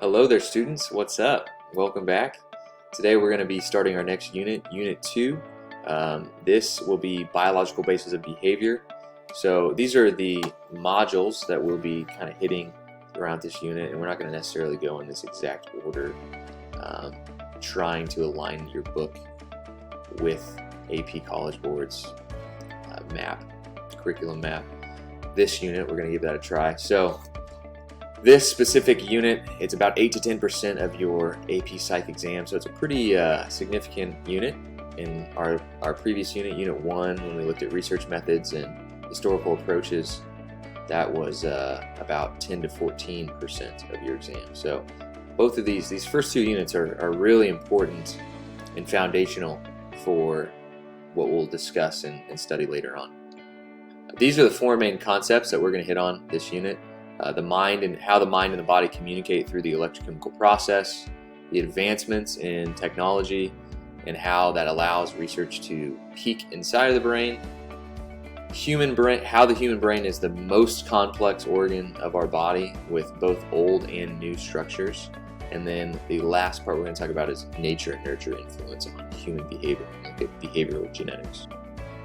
Hello there, students. What's up? Welcome back. Today we're going to be starting our next unit, Unit 2. This will be biological basis of behavior. So these are the modules that we'll be kind of hitting throughout this unit, and we're not going to necessarily go in this exact order, trying to align your book with AP College Board's curriculum map. This unit, we're going to give that a try. So this specific unit, it's about 8 to 10% of your AP Psych exam, so it's a pretty significant unit. In our previous unit, Unit 1, when we looked at research methods and historical approaches, that was about 10 to 14% of your exam. So both of these first two units are really important and foundational for what we'll discuss and study later on. These are the four main concepts that we're going to hit on this unit. The mind and how the mind and the body communicate through the electrochemical process, the advancements in technology and how that allows research to peek inside of the brain, how the human brain is the most complex organ of our body with both old and new structures, and then the last part we're going to talk about is nature and nurture influence on human behavior, look at behavioral genetics.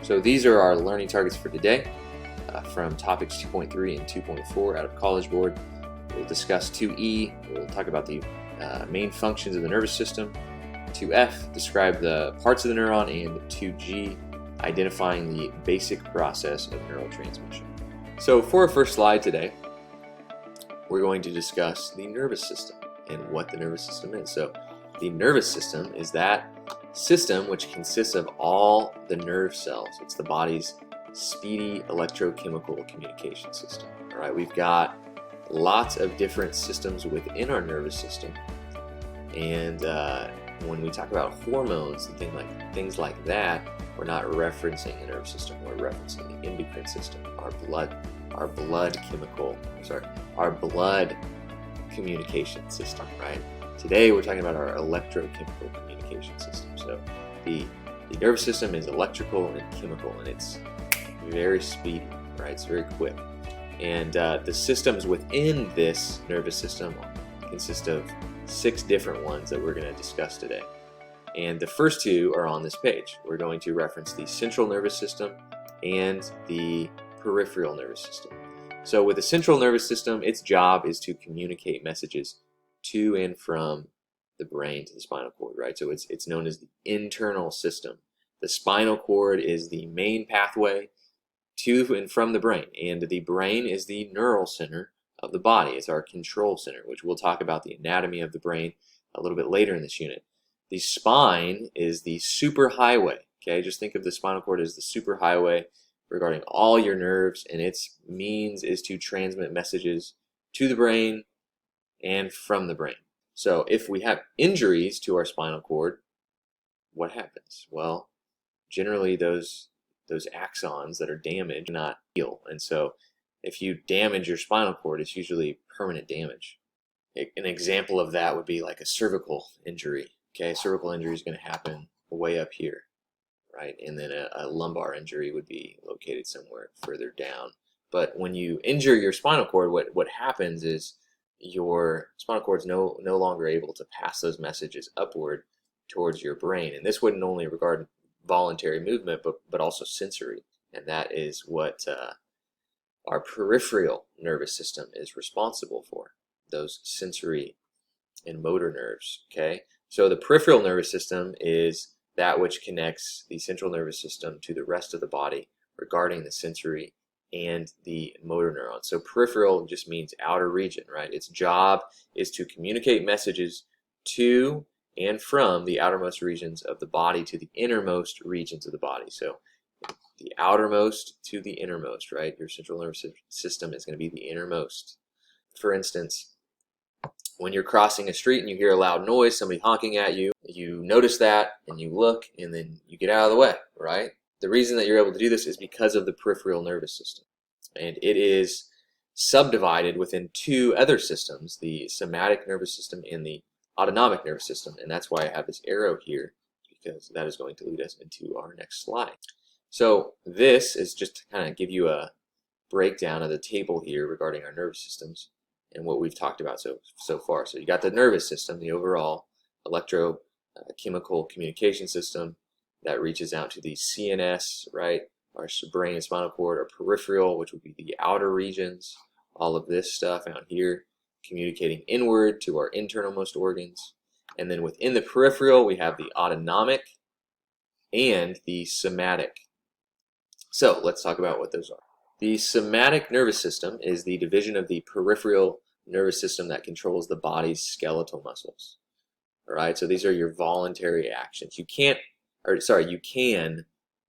So these are our learning targets for today. From topics 2.3 and 2.4 out of College Board. We'll discuss 2E, we'll talk about the main functions of the nervous system. 2F, describe the parts of the neuron, and 2G, identifying the basic process of neural transmission. So for our first slide today, we're going to discuss the nervous system and what the nervous system is. So the nervous system is that system which consists of all the nerve cells. It's the body's speedy electrochemical communication system. All right, we've got lots of different systems within our nervous system, and when we talk about hormones and things like that, we're not referencing the nervous system. We're referencing the endocrine system, our blood communication system. Right. Today we're talking about our electrochemical communication system. So the nervous system is electrical and chemical, and it's very speedy, right? It's very quick. And the systems within this nervous system consist of 6 different ones that we're going to discuss today. And the first two are on this page. We're going to reference the central nervous system and the peripheral nervous system. So with the central nervous system, its job is to communicate messages to and from the brain to the spinal cord, right? So it's known as the internal system. The spinal cord is the main pathway to and from the brain, and the brain is the neural center of the body. It's our control center, which we'll talk about the anatomy of the brain a little bit later in this unit. The spine is the superhighway. Okay, just think of the spinal cord as the superhighway regarding all your nerves, and its means is to transmit messages to the brain and from the brain. So if we have injuries to our spinal cord, what happens? Well, generally those axons that are damaged not heal, and so if you damage your spinal cord, it's usually permanent damage. An example of that would be like a cervical injury. Okay, a cervical injury is going to happen way up here, right? And then a lumbar injury would be located somewhere further down. But when you injure your spinal cord, what happens is your spinal cord is no longer able to pass those messages upward towards your brain, and this wouldn't only regard voluntary movement, but also sensory, and that is what our peripheral nervous system is responsible for, those sensory and motor nerves. Okay, so the peripheral nervous system is that which connects the central nervous system to the rest of the body regarding the sensory and the motor neurons. So peripheral just means outer region, right? Its job is to communicate messages to and from the outermost regions of the body to the innermost regions of the body. So the outermost to the innermost, right? Your central nervous system is going to be the innermost. For instance, when you're crossing a street and you hear a loud noise, somebody honking at you, you notice that and you look and then you get out of the way, right? The reason that you're able to do this is because of the peripheral nervous system. And it is subdivided within 2 other systems, the somatic nervous system and the autonomic nervous system, and that's why I have this arrow here, because that is going to lead us into our next slide. So this is just to kind of give you a breakdown of the table here regarding our nervous systems, and what we've talked about so far. So you got the nervous system, the overall electrochemical communication system that reaches out to the CNS, right? Our brain and spinal cord, our peripheral, which would be the outer regions, all of this stuff out here, communicating inward to our internalmost organs. And then within the peripheral, we have the autonomic and the somatic. So let's talk about what those are. The somatic nervous system is the division of the peripheral nervous system that controls the body's skeletal muscles. All right, so these are your voluntary actions. You can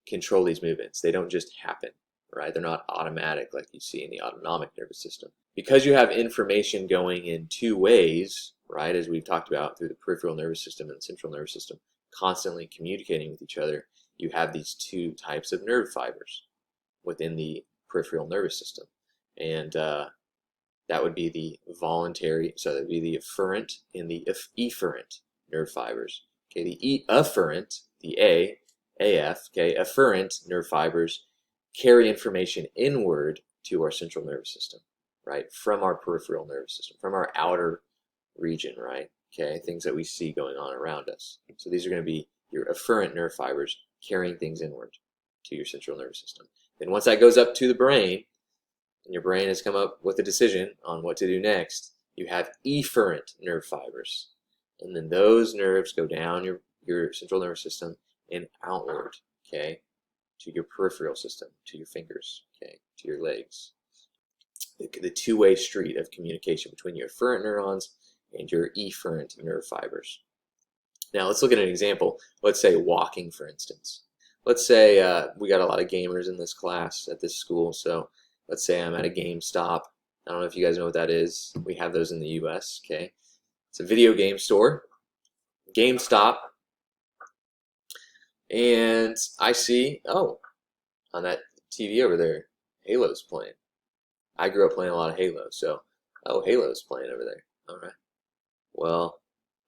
control these movements. They don't just happen, right? They're not automatic like you see in the autonomic nervous system. Because you have information going in two ways, right, as we've talked about through the peripheral nervous system and the central nervous system, constantly communicating with each other, you have these two types of nerve fibers within the peripheral nervous system. And that would be the voluntary, so that would be the afferent and the efferent nerve fibers. Okay, the afferent, the AF, okay, afferent nerve fibers carry information inward to our central nervous system, right, from our peripheral nervous system, from our outer region, right, okay, things that we see going on around us. So these are going to be your afferent nerve fibers carrying things inward to your central nervous system. Then once that goes up to the brain, and your brain has come up with a decision on what to do next, you have efferent nerve fibers. And then those nerves go down your central nervous system and outward, okay, to your peripheral system, to your fingers, okay, to your legs. The two-way street of communication between your afferent neurons and your efferent nerve fibers. Now let's look at an example. Let's say walking, for instance. Let's say we got a lot of gamers in this class at this school, so let's say I'm at a GameStop. I don't know if you guys know what that is. We have those in the US, okay? It's a video game store, GameStop, and I see, oh, on that TV over there, Halo's playing. I grew up playing a lot of Halo, so, oh, Halo's playing over there. All right. Well,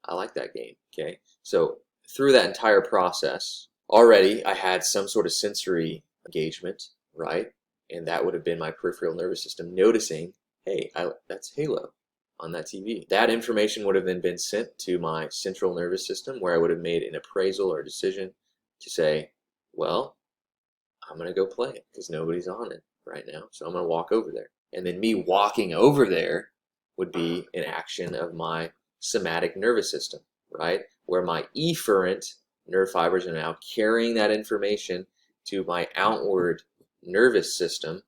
I like that game, okay? So through that entire process, already I had some sort of sensory engagement, right? And that would have been my peripheral nervous system noticing, hey, that's Halo on that TV. That information would have then been sent to my central nervous system, where I would have made an appraisal or decision to say, well, I'm going to go play it because nobody's on it right now, so I'm going to walk over there. And then me walking over there would be an action of my somatic nervous system, right? Where my efferent nerve fibers are now carrying that information to my outward nervous system,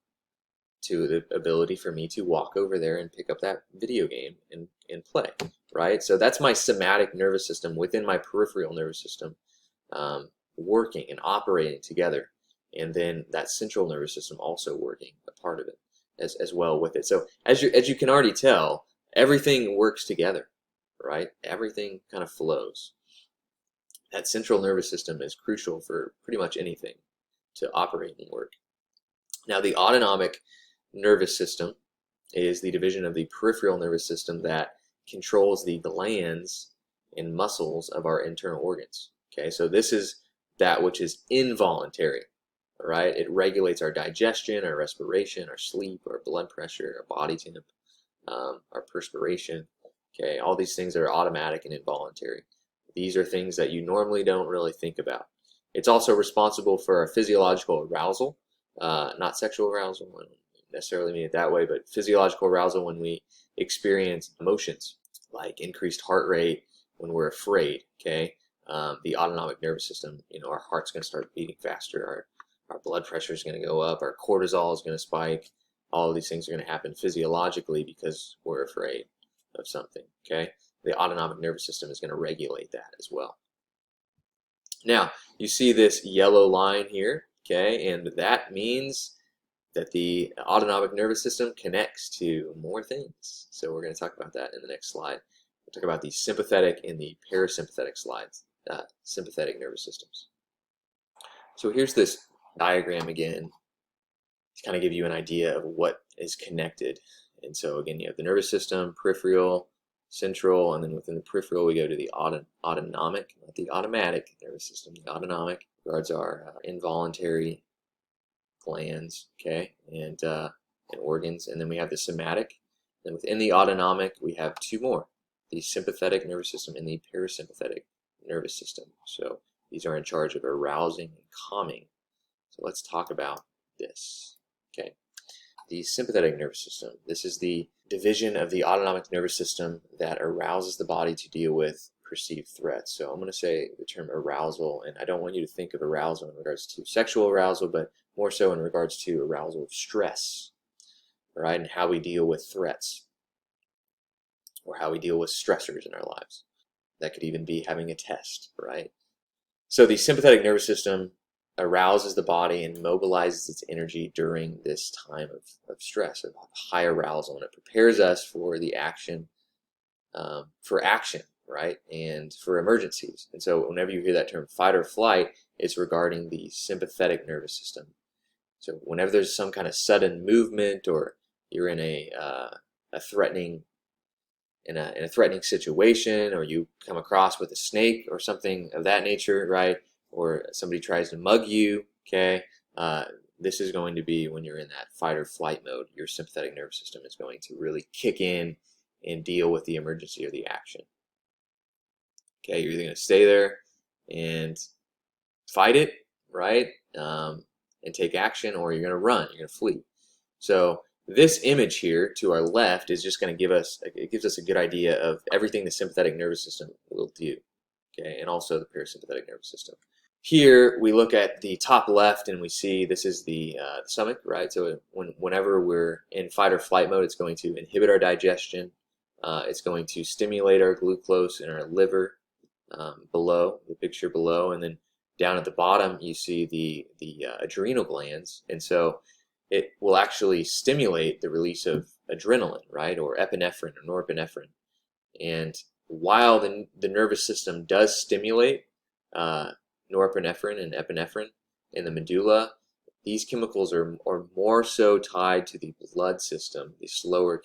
to the ability for me to walk over there and pick up that video game and play, right? So that's my somatic nervous system within my peripheral nervous system working and operating together, and then that central nervous system also working a part of it as well with it. So as you can already tell, everything works together, right? Everything kind of flows. That central nervous system is crucial for pretty much anything to operate and work. Now, the autonomic nervous system is the division of the peripheral nervous system that controls the glands and muscles of our internal organs. Okay, so this is that which is involuntary, right? It regulates our digestion, our respiration, our sleep, our blood pressure, our body temp, our perspiration. Okay, all these things are automatic and involuntary. These are things that you normally don't really think about. It's also responsible for our physiological arousal, not sexual arousal. I don't necessarily mean it that way, but physiological arousal when we experience emotions like increased heart rate when we're afraid. Okay, the autonomic nervous system, our heart's going to start beating faster, our blood pressure is going to go up, our cortisol is going to spike. All of these things are going to happen physiologically because we're afraid of something. Okay, the autonomic nervous system is going to regulate that as well. Now, you see this yellow line here, okay, and that means that the autonomic nervous system connects to more things. So we're going to talk about that in the next slide. We'll talk about the sympathetic and the parasympathetic sympathetic nervous systems. So here's this diagram again to kind of give you an idea of what is connected. And so again, you have the nervous system, peripheral, central, and then within the peripheral we go to the autonomic, not the automatic nervous system. The autonomic regards our involuntary glands, okay, and organs, and then we have the somatic, Then within the autonomic, we have two more, the sympathetic nervous system and the parasympathetic nervous system. So these are in charge of arousing and calming. So let's talk about this. Okay, the sympathetic nervous system. This is the division of the autonomic nervous system that arouses the body to deal with perceived threats. So I'm going to say the term arousal, and I don't want you to think of arousal in regards to sexual arousal, but more so in regards to arousal of stress, right? And how we deal with threats or how we deal with stressors in our lives. That could even be having a test, right? So the sympathetic nervous system arouses the body and mobilizes its energy during this time of stress, of high arousal, and it prepares us for the action, right, and for emergencies. And so whenever you hear that term fight or flight, it's regarding the sympathetic nervous system. So whenever there's some kind of sudden movement, or you're in a threatening situation, or you come across with a snake or something of that nature, right? Or somebody tries to mug you, okay? This is going to be when you're in that fight or flight mode. Your sympathetic nervous system is going to really kick in and deal with the emergency or the action. Okay, you're either going to stay there and fight it, right? And take action, or you're going to run, you're going to flee. So this image here to our left is just going to gives us a good idea of everything the sympathetic nervous system will do, okay, and also the parasympathetic nervous system. Here we look at the top left and we see this is the stomach, right? So whenever we're in fight or flight mode, it's going to inhibit our digestion. It's going to stimulate our glucose in our liver, below, the picture below, and then down at the bottom you see the adrenal glands, and so it will actually stimulate the release of adrenaline, right, or epinephrine or norepinephrine. And while the nervous system does stimulate norepinephrine and epinephrine in the medulla, these chemicals are more so tied to the blood system, the slower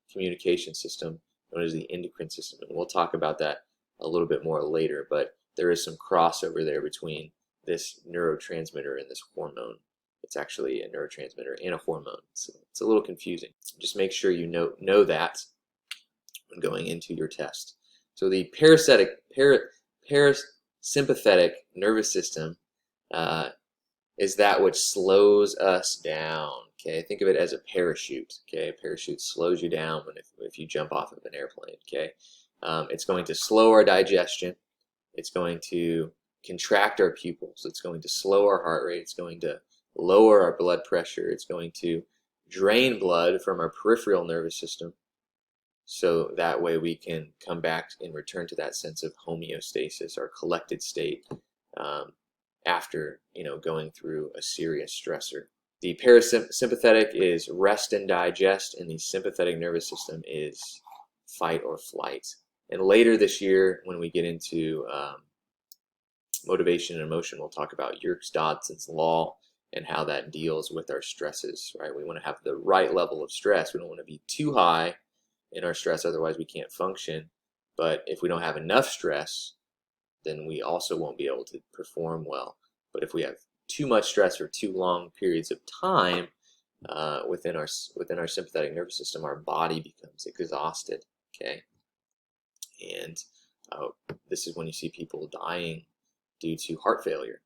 communication system known as the endocrine system. And we'll talk about that a little bit more later, but there is some crossover there between this neurotransmitter and this hormone. It's actually a neurotransmitter and a hormone. So it's a little confusing. Just make sure you know that when going into your test. So the parasympathetic nervous system is that which slows us down. Okay, think of it as a parachute. Okay, a parachute slows you down if you jump off of an airplane. Okay, it's going to slow our digestion. It's going to contract our pupils. It's going to slow our heart rate. It's going to lower our blood pressure. It's going to drain blood from our peripheral nervous system, so that way we can come back and return to that sense of homeostasis, or collected state, after going through a serious stressor. The parasympathetic is rest and digest, and the sympathetic nervous system is fight or flight. And later this year, when we get into motivation and emotion, we'll talk about Yerkes-Dodson's law and how that deals with our stresses, right? We want to have the right level of stress. We don't want to be too high in our stress, otherwise we can't function. But if we don't have enough stress, then we also won't be able to perform well. But if we have too much stress for too long periods of time within our sympathetic nervous system, our body becomes exhausted. Okay, and this is when you see people dying due to heart failure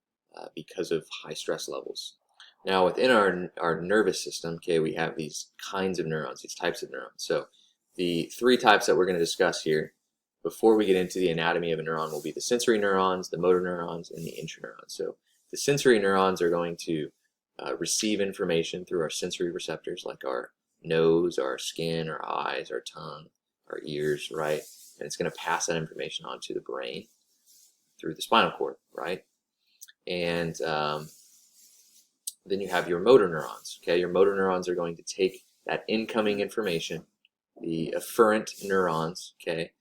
because of high stress levels. Now, within our nervous system, okay, we have these kinds of neurons, these types of neurons. So the three types that we're going to discuss here before we get into the anatomy of a neuron will be the sensory neurons, the motor neurons, and the intraneurons. So the sensory neurons are going to receive information through our sensory receptors, like our nose, our skin, our eyes, our tongue, our ears, right? And it's going to pass that information on to the brain through the spinal cord, right? And then you have your motor neurons. Okay, your motor neurons are going to take that incoming information, the afferent neurons, okay,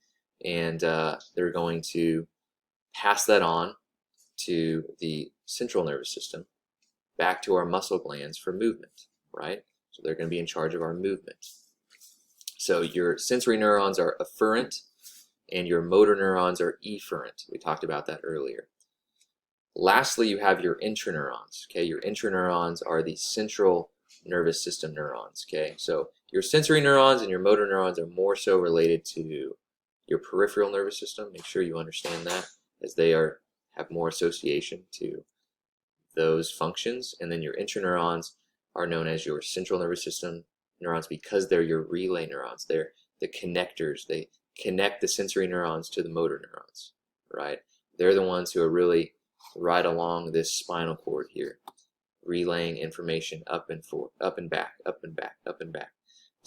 and they're going to pass that on to the central nervous system, back to our muscle glands for movement, right? So they're going to be in charge of our movement. So your sensory neurons are afferent, and your motor neurons are efferent. We talked about that earlier. Lastly, you have your intraneurons. Okay, your intraneurons are the central nervous system neurons. Okay, so your sensory neurons and your motor neurons are more so related to your peripheral nervous system. Make sure you understand that, as they have more association to those functions. And then your interneurons are known as your central nervous system neurons because they're your relay neurons. They're the connectors. They connect the sensory neurons to the motor neurons, right? They're the ones who are really right along this spinal cord here, relaying information up and forth, up and back, up and back, up and back,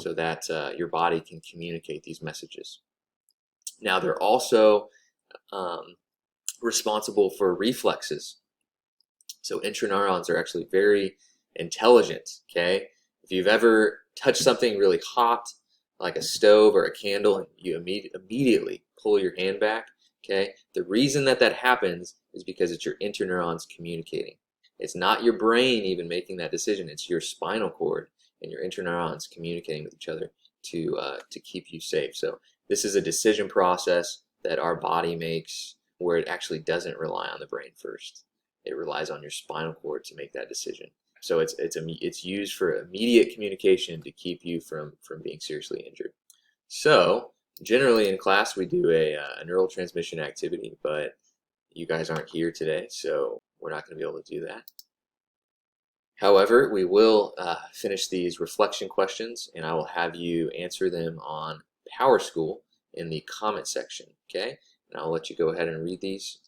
so that your body can communicate these messages. Now, they're also responsible for reflexes. So interneurons are actually very intelligent, okay? If you've ever touched something really hot, like a stove or a candle, and you immediately pull your hand back, okay? The reason that happens is because it's your interneurons communicating. It's not your brain even making that decision. It's your spinal cord and your interneurons communicating with each other to keep you safe. So this is a decision process that our body makes where it actually doesn't rely on the brain first. It relies on your spinal cord to make that decision. So it's used for immediate communication to keep you from being seriously injured. So generally in class we do a neural transmission activity, but you guys aren't here today, so we're not going to be able to do that. However, we will finish these reflection questions, and I will have you answer them on PowerSchool in the comment section, okay? And I'll let you go ahead and read these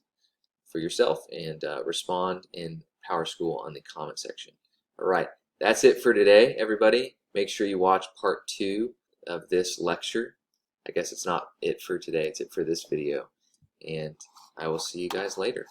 for yourself and respond in PowerSchool on the comment section. All right, that's it for today, everybody. Make sure you watch part 2 of this lecture. I guess it's not it for today, it's it for this video. And I will see you guys later.